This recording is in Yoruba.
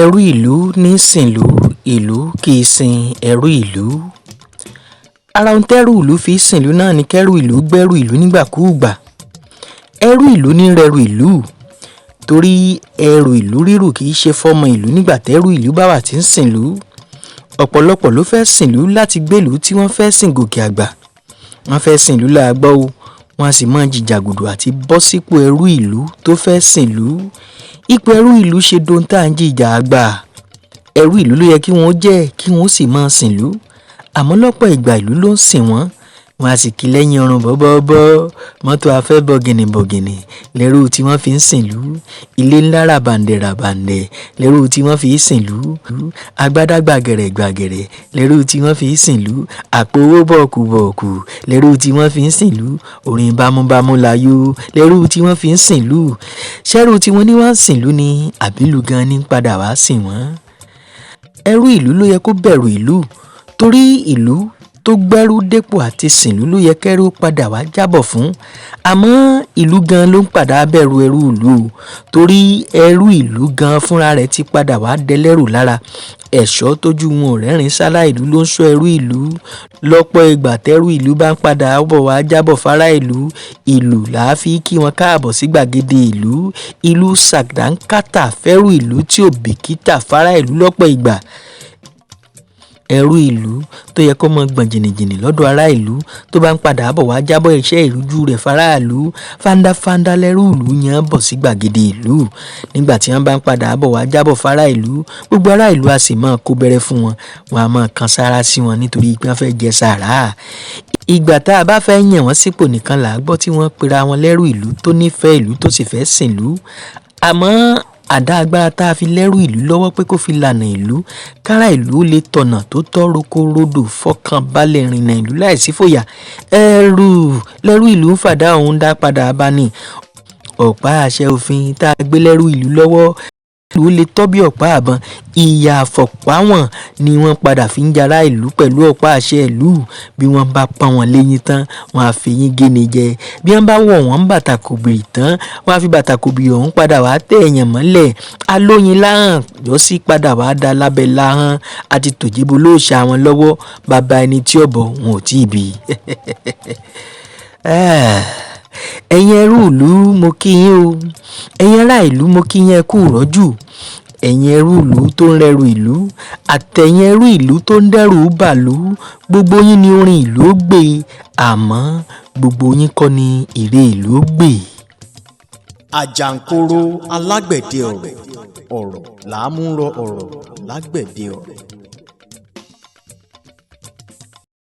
Ẹrú ìlú ní sìnlú, ìlú kì í sin ẹrú ìlú. Ara ohun tẹ́rú ìlú fi sìnlú náà ni kẹ́rú ìlú gbẹ́rú ìlú nígbàkúùgbà. Ẹrú ìlú ní rẹrù ìlú, torí ẹrù ìlú rírù kì í ṣe fọ́mọ ìlú nígbà tẹ́rú ìlú bá wà tí ń sìnlú. Ọ̀pọ̀lọpọ̀ ló fẹ́ sìnlú láti gbélú tí wọ́n fẹ́ sìn gòkè àgbà. Wọ́n fẹ́ sìnlú làgbọ́ o, wọ́n sì máa jìjàgùdù àti bọ́ sípò ẹrú ìlú tó fẹ́ sìnlú. Ipò ẹrú ìlú ṣe dohun tá à ń jìjà àgbà. Ẹrú ìlú ló yẹ kí wọ́n jẹ́ kí wọ́n sì máa sìnlú. Àmọ́ lọ́pọ̀ ìgbà ìlú ló ń sìn wọ́n. Wọ́n á sì kí lẹ́yìn ọrùn bọ́bọ́bọ́. Mọ́tò afẹ́ bọ̀gìnìbọ̀gìnì lẹ́rú tí wọ́n fi ń sìnlú. Ilé ńlá ràbàǹdẹ̀ lẹ́rú tí wọ́n fi ń sìnlú. Agbádá gbàgẹ̀rẹ̀ lẹ́rú tí wọ́n fi ń sìnlú. Àpò owó bọ̀kùbọ̀kù lẹ́rú tí wọ́n fi ń sìnlú. Orin bámúbámú láyò lẹ́rú tí wọ́n fi ń sìnlú. Ṣẹ́rú tí wọ́n ní wá ń sìnlú ni àbílù gan ní padà wá sìn wọ́n. Ẹrú ìlú ló yẹ kó bẹ̀rù ìlú, torí ìlú tó gbẹ́rú dépò àti sìnlú ló yẹ kẹ́rú padà wá jábọ̀ fún. Àmọ́ ìlú gan ló ń padà bẹ̀rù ẹrú ìlú, torí ẹrú ìlú gan fúnra rẹ̀ ti padà wá dẹlẹ́rù lára. Ẹ̀ṣọ́ tójú wọn ò rẹ́rìn sálá ìlú ló ń ṣọ́ ẹrú ìlú. Lọ́pọ̀ ìgbà tẹ́rú ìlú bá ń padà bọ̀ wá jábọ̀ fárá ìlú, ìlú làá fi kí wọn káàbọ̀ sí gbàgede ìlú. Ìlú sàdánkátà fẹ́rú ìlú tí ò bìkítà fárá ìlú lọ́pọ̀ ìgbà. Ẹrú ìlú tó yẹ kó mọ gbọ̀n jìnnìjìnnì lọ́dọ̀ ará ìlú tó bá ń padà bọ̀ wá jábọ̀ iṣẹ́ ìrújú rẹ̀ fárá ìlú. Fáńdáfáńdá lẹ́rú ìlú yẹn bọ̀ sí gbàgede ìlú. Nígbà tí wọ́n bá ń padà bọ̀ wá jábọ̀ fárá ìlú, gbogbo ará ìlú á sì máa kó bẹ̀rẹ̀ fún wọn. Wọn á máa kan sára sí wọn nítorí pé wọ́n fẹ́ jẹ sàrà. Ìgbà tá a bá fẹ́ yàn wọ́n sípò nìkan là á gbọ́ tí wọ́n pera wọn lẹ́rú ìlú tó nífẹ̀ẹ́ ìlú tó sì fẹ́ sìnlú. Àmọ́ àdá agbára tá a fi lẹ́rú ìlú lọ́wọ́ pé kó fi lànà ìlú, kára ìlú lè tọ̀nà tó tọ́ roko-rodò fọkàn balẹ̀ rìnnà ìlú láìsí fòyà. Ẹrú lẹ́rú ìlú ń fàdá òun dá padà bá ní. Ọ̀pá àṣẹ òfin tá a gbé lẹ́rú ìlú lọ́wọ́, ìlú lè tọ́ bí ọ̀pá àbọ̀n. Ìyà àfọ̀páwọ̀n ni wọ́n padà fi ń jara ìlú pẹ̀lú ọ̀pá àṣẹ ìlú. Bí wọ́n bá pọ́n wọn léyìn tán, wọ́n á fi yín géni jẹ. Bí wọ́n bá wọ̀ wọ́n bàtà kòbìrì tán, wọ́n á fi bàtà kòbìrì ọ̀hún padà wá tẹ̀ èèyàn mọ́lẹ̀. Alóyin láhàn yọ sí padà wá da lábẹ́ láhàn àti tòjébo lóòṣà wọn lọ́wọ́. Bàbá ẹni tí ọ̀bọ̀ wọn ò tí ì bí. Ẹ̀yin ẹrú ìlú mo kí yín o. Ẹ̀yin ará ìlú mo kí yín ẹ kú ìrọ́jú. Ẹ̀yin ẹrú ìlú tó ń rẹrù ìlú, àtẹ̀yin ẹrú ìlú tó ń dẹ́rù bàlú, gbogbo yín ni orin ìlú ó gbé, àmọ́ gbogbo yín kọ́ ni ère ìlú ó gbé. Àjàǹkórò alágbẹ̀dẹ ọ̀rọ̀, ọ̀rọ̀ làá mú rọ ọ̀rọ̀ lágbẹ̀dẹ ọ̀rọ̀.